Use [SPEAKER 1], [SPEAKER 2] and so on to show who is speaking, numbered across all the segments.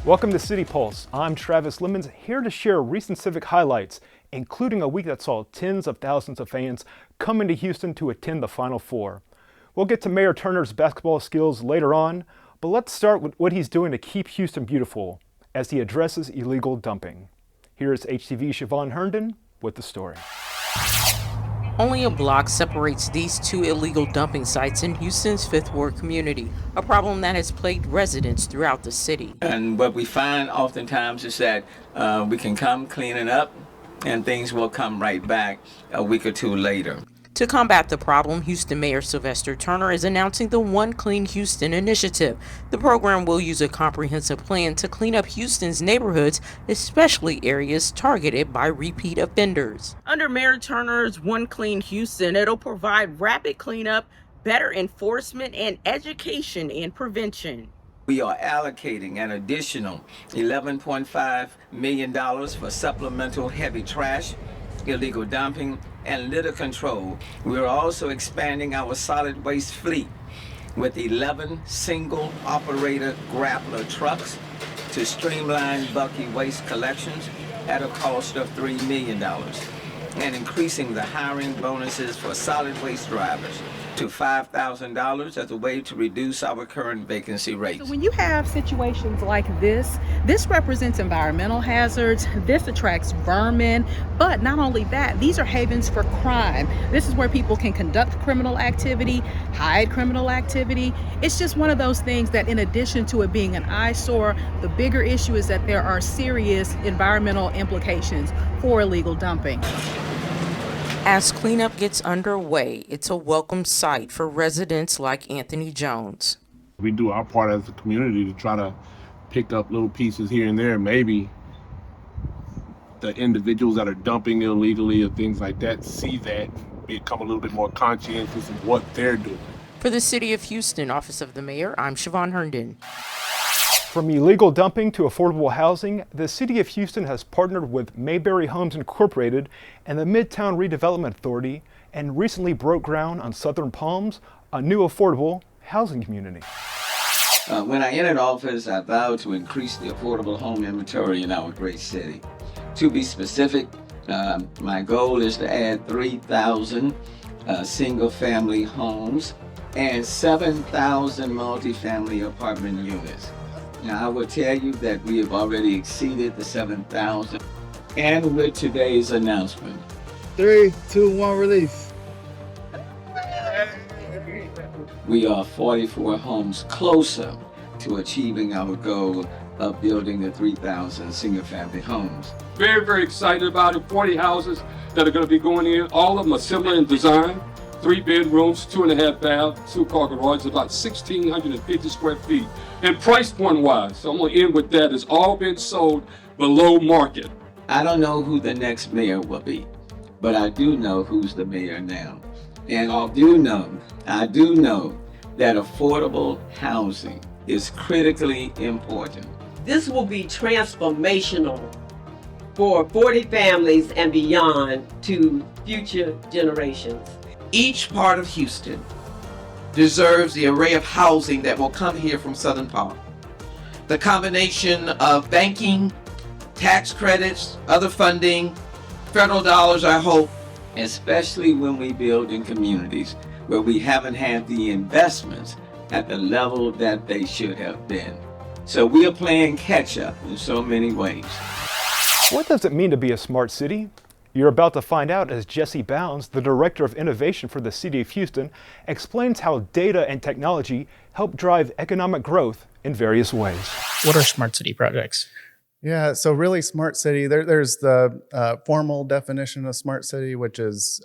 [SPEAKER 1] Welcome to City Pulse. I'm Travis Leamons, here to share recent civic highlights, including a week that saw tens of thousands of fans coming to Houston to attend the Final Four. We'll get to Mayor Turner's basketball skills later on, but let's start with what he's doing to keep Houston beautiful as he addresses illegal dumping. Here's HTV's ShaVonne Herndon with the story.
[SPEAKER 2] Only a block separates these two illegal dumping sites in Houston's Fifth Ward community, a problem that has plagued residents throughout the city.
[SPEAKER 3] And what we find oftentimes is that we can come cleaning up and things will come right back a week or two later.
[SPEAKER 2] To combat the problem, Houston Mayor Sylvester Turner is announcing the One Clean Houston initiative. The program will use a comprehensive plan to clean up Houston's neighborhoods, especially areas targeted by repeat offenders. Under Mayor Turner's One Clean Houston, it'll provide rapid cleanup, better enforcement, and education and prevention.
[SPEAKER 3] We are allocating an additional $11.5 million for supplemental heavy trash, illegal dumping, and litter control. We're also expanding our solid waste fleet with 11 single operator grappler trucks to streamline bulky waste collections at a cost of $3 million, and increasing the hiring bonuses for solid waste drivers to $5,000 as a way to reduce our current vacancy rates.
[SPEAKER 4] So when you have situations like this represents environmental hazards, this attracts vermin, but not only that, these are havens for crime. This is where people can conduct criminal activity, hide criminal activity. It's just one of those things that, in addition to it being an eyesore, the bigger issue is that there are serious environmental implications for illegal dumping.
[SPEAKER 2] As cleanup gets underway, it's a welcome sight for residents like Anthony Jones.
[SPEAKER 5] We do our part as a community to try to pick up little pieces here and there. Maybe the individuals that are dumping illegally or things like that see that, become a little bit more conscientious of what they're doing.
[SPEAKER 2] For the City of Houston, Office of the Mayor, I'm ShaVonne Herndon.
[SPEAKER 1] From illegal dumping to affordable housing, the City of Houston has partnered with Mayberry Homes Incorporated and the Midtown Redevelopment Authority and recently broke ground on Southern Palms, a new affordable housing community.
[SPEAKER 3] When I entered office, I vowed to increase the affordable home inventory in our great city. To be specific, my goal is to add 3,000 single-family homes and 7,000 multifamily apartment units. Now, I will tell you that we have already exceeded the 7,000. And with today's announcement.
[SPEAKER 6] 3, 2, 1, release.
[SPEAKER 3] We are 44 homes closer to achieving our goal of building the 3,000 single-family homes.
[SPEAKER 7] Very, very excited about it. 40 houses that are going to be going in. All of them are similar in design. 3 bedrooms, 2.5 baths, 2-car garage, about 1,650 square feet. And price point wise, so I'm going to end with that, it's all been sold below market.
[SPEAKER 3] I don't know who the next mayor will be, but I do know who's the mayor now. And I do know that affordable housing is critically important.
[SPEAKER 8] This will be transformational for 40 families and beyond to future generations.
[SPEAKER 9] Each part of Houston deserves the array of housing that will come here from Southern Palm. The combination of banking, tax credits, other funding, federal dollars, I hope.
[SPEAKER 3] Especially when we build in communities where we haven't had the investments at the level that they should have been. So we are playing catch up in so many ways.
[SPEAKER 1] What does it mean to be a smart city? You're about to find out as Jesse Bounds, the Director of Innovation for the City of Houston, explains how data and technology help drive economic growth in various ways.
[SPEAKER 10] What are smart city projects?
[SPEAKER 6] Yeah, so really smart city, there's the formal definition of smart city, which is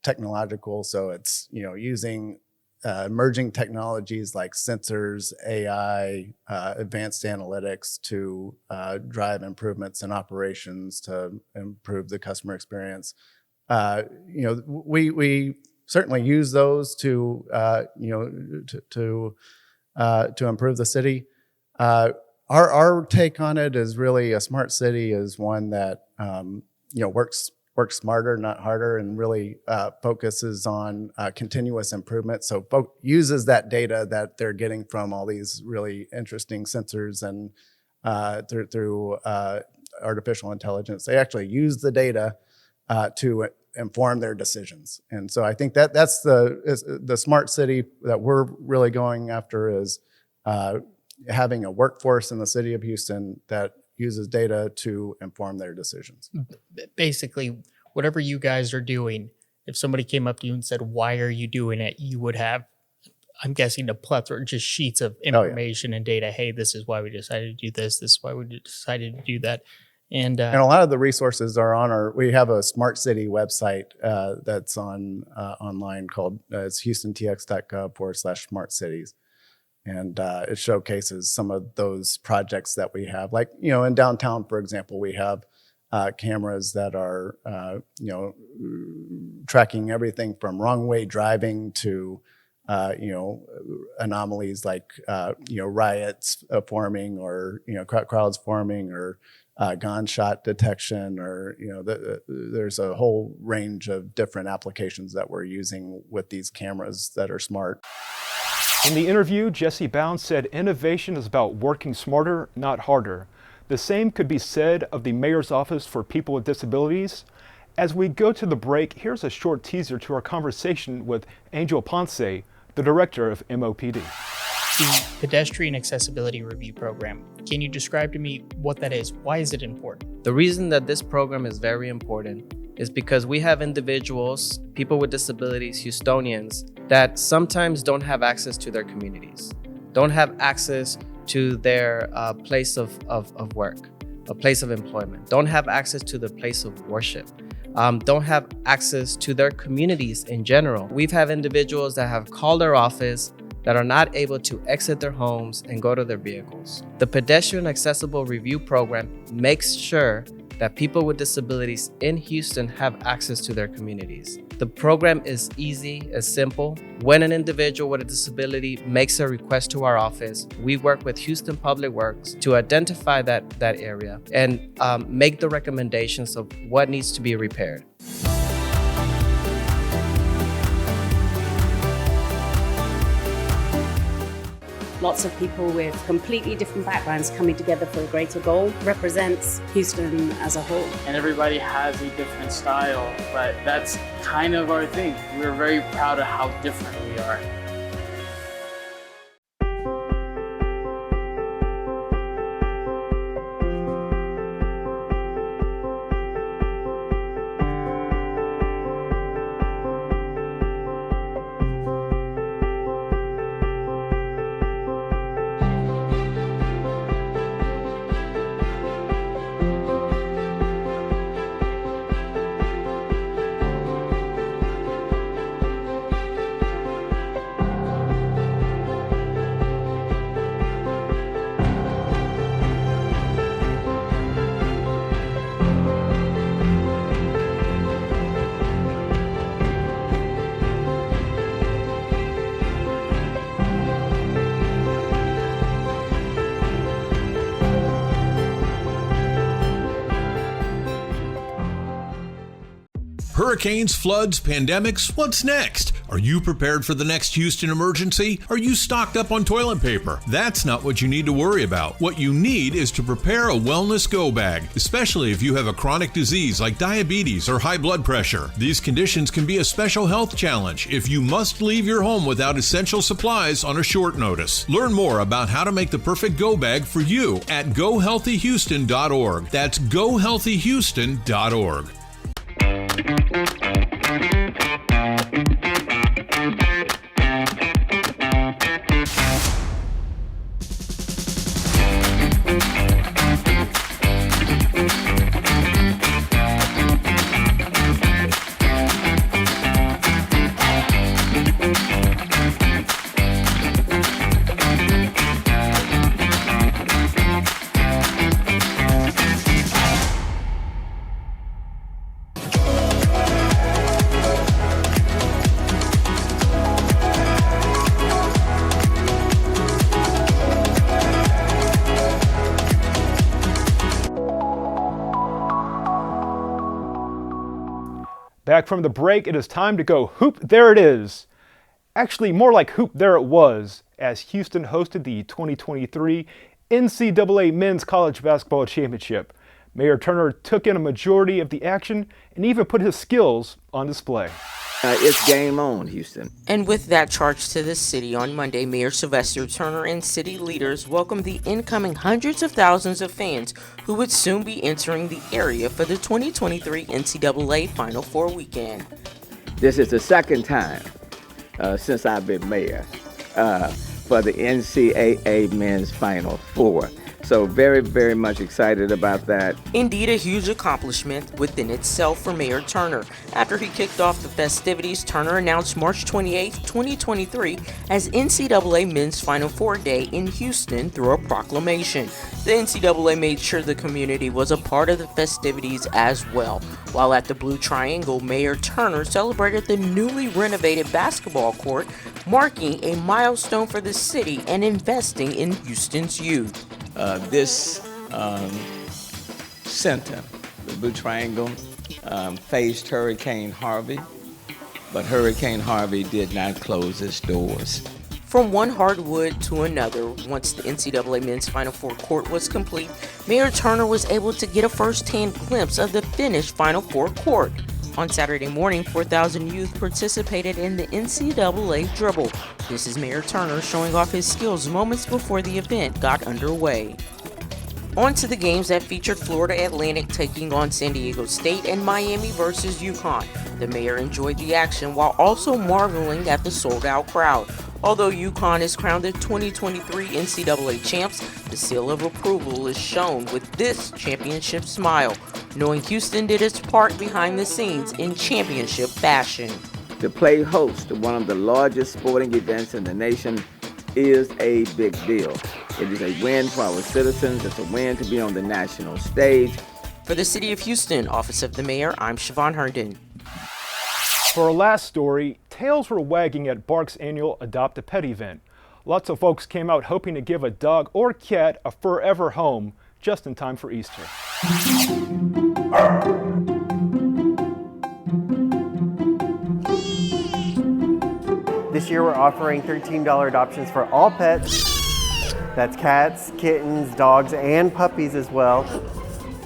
[SPEAKER 6] technological. So it's, using emerging technologies like sensors, AI, advanced analytics to drive improvements in operations to improve the customer experience. We certainly use those to improve the city. Our take on it is really a smart city is one that works work smarter, not harder, and really focuses on continuous improvement. So uses that data that they're getting from all these really interesting sensors and through artificial intelligence. They actually use the data to inform their decisions. And so I think that's the smart city that we're really going after, is having a workforce in the city of Houston that uses data to inform their decisions.
[SPEAKER 10] Basically, whatever you guys are doing, if somebody came up to you and said, why are you doing it? You would have, I'm guessing, a plethora, just sheets of information and data. Hey, this is why we decided to do this. This is why we decided to do that. And
[SPEAKER 6] a lot of the resources are we have a smart city website that's online called, it's houstontx.gov/smart cities. And it showcases some of those projects that we have. Like, in downtown, for example, we have cameras that are, tracking everything from wrong way driving to, anomalies like, riots forming, or, crowds forming, or gunshot detection, or, there's a whole range of different applications that we're using with these cameras that are smart.
[SPEAKER 1] In the interview, Jesse Bounds said innovation is about working smarter, not harder. The same could be said of the Mayor's Office for People with Disabilities. As we go to the break, here's a short teaser to our conversation with Angel Ponce, the director of MOPD.
[SPEAKER 10] The Pedestrian Accessibility Review Program. Can you describe to me what that is? Why is it important?
[SPEAKER 11] The reason that this program is very important is because we have individuals, people with disabilities, Houstonians, that sometimes don't have access to their communities, don't have access to their place of work, a place of employment, don't have access to the place of worship, don't have access to their communities in general. We've had individuals that have called our office that are not able to exit their homes and go to their vehicles. The Pedestrian Accessible Review Program makes sure that people with disabilities in Houston have access to their communities. The program is easy, it's simple. When an individual with a disability makes a request to our office, we work with Houston Public Works to identify that area and make the recommendations of what needs to be repaired.
[SPEAKER 12] Lots of people with completely different backgrounds coming together for a greater goal represents Houston as a whole.
[SPEAKER 13] And everybody has a different style, but that's kind of our thing. We're very proud of how different we are.
[SPEAKER 14] Hurricanes, floods, pandemics, what's next? Are you prepared for the next Houston emergency? Are you stocked up on toilet paper? That's not what you need to worry about. What you need is to prepare a wellness go bag, especially if you have a chronic disease like diabetes or high blood pressure. These conditions can be a special health challenge if you must leave your home without essential supplies on a short notice. Learn more about how to make the perfect go bag for you at gohealthyhouston.org. That's gohealthyhouston.org.
[SPEAKER 1] Back from the break, it is time to go hoop there it is. Actually, more like hoop there it was, as Houston hosted the 2023 NCAA Men's College Basketball Championship. Mayor Turner took in a majority of the action and even put his skills on display.
[SPEAKER 3] It's game on, Houston.
[SPEAKER 2] And with that charge to the city on Monday, Mayor Sylvester Turner and city leaders welcomed the incoming hundreds of thousands of fans who would soon be entering the area for the 2023 NCAA Final Four weekend.
[SPEAKER 3] This is the second time since I've been mayor for the NCAA Men's Final Four. So very, very much excited about that.
[SPEAKER 2] Indeed, a huge accomplishment within itself for Mayor Turner. After he kicked off the festivities, Turner announced March 28, 2023 as NCAA Men's Final Four Day in Houston through a proclamation. The NCAA made sure the community was a part of the festivities as well. While at the Blue Triangle, Mayor Turner celebrated the newly renovated basketball court, marking a milestone for the city and investing in Houston's youth.
[SPEAKER 3] This center, the Blue Triangle, faced Hurricane Harvey, but Hurricane Harvey did not close its doors.
[SPEAKER 2] From one hardwood to another, once the NCAA Men's Final Four court was complete, Mayor Turner was able to get a first-hand glimpse of the finished Final Four court. On Saturday morning, 4,000 youth participated in the NCAA dribble. This is Mayor Turner showing off his skills moments before the event got underway. On to the games that featured Florida Atlantic taking on San Diego State and Miami versus UConn. The mayor enjoyed the action while also marveling at the sold-out crowd. Although UConn is crowned the 2023 NCAA champs, the seal of approval is shown with this championship smile, knowing Houston did its part behind the scenes in championship fashion.
[SPEAKER 3] To play host to one of the largest sporting events in the nation is a big deal. It is a win for our citizens. It's a win to be on the national stage.
[SPEAKER 2] For the City of Houston, Office of the Mayor, I'm ShaVonne Herndon.
[SPEAKER 1] For our last story, tails were wagging at BARC's annual Adopt a Pet event. Lots of folks came out hoping to give a dog or cat a forever home just in time for Easter.
[SPEAKER 15] This year we're offering $13 adoptions for all pets. That's cats, kittens, dogs, and puppies as well.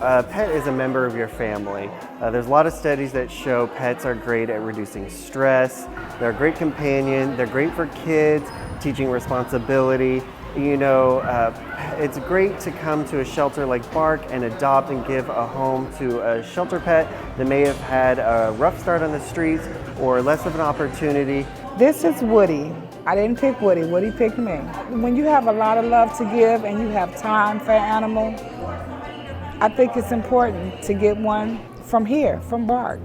[SPEAKER 15] A pet is a member of your family. There's a lot of studies that show pets are great at reducing stress. They're a great companion. They're great for kids, teaching responsibility. You know, it's great to come to a shelter like BARC and adopt and give a home to a shelter pet that may have had a rough start on the streets or less of an opportunity.
[SPEAKER 16] This is Woody. I didn't pick Woody, Woody picked me. When you have a lot of love to give and you have time for an animal, I think it's important to get one from here, from BARC.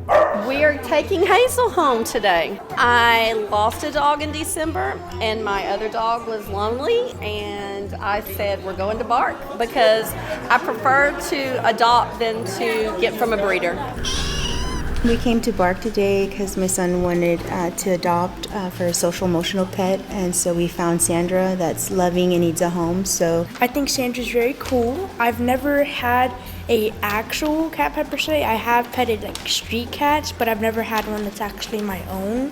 [SPEAKER 17] We are taking Hazel home today. I lost a dog in December and my other dog was lonely, and I said we're going to BARC because I prefer to adopt than to get from a breeder.
[SPEAKER 18] We came to BARC today because my son wanted to adopt for a social emotional pet, and so we found Sandra that's loving and needs a home. So
[SPEAKER 19] I think Sandra's very cool. I've never had a actual cat pet per se. I have petted like street cats, but I've never had one that's actually my own.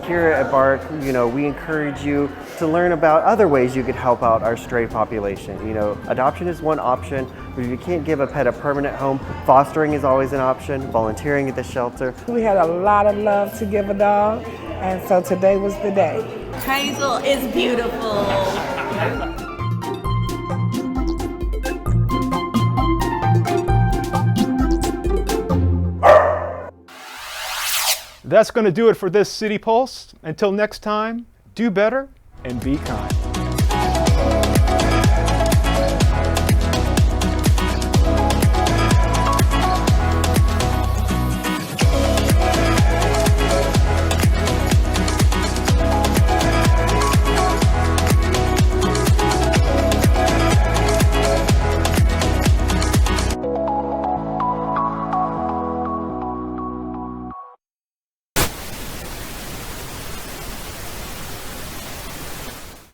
[SPEAKER 15] Here at BARC, you know, we encourage you to learn about other ways you could help out our stray population. You know, adoption is one option, but if you can't give a pet a permanent home, fostering is always an option, volunteering at the shelter.
[SPEAKER 16] We had a lot of love to give a dog, and so today was the day.
[SPEAKER 17] Hazel is beautiful.
[SPEAKER 1] That's going to do it for this City Pulse. Until next time, do better and be kind.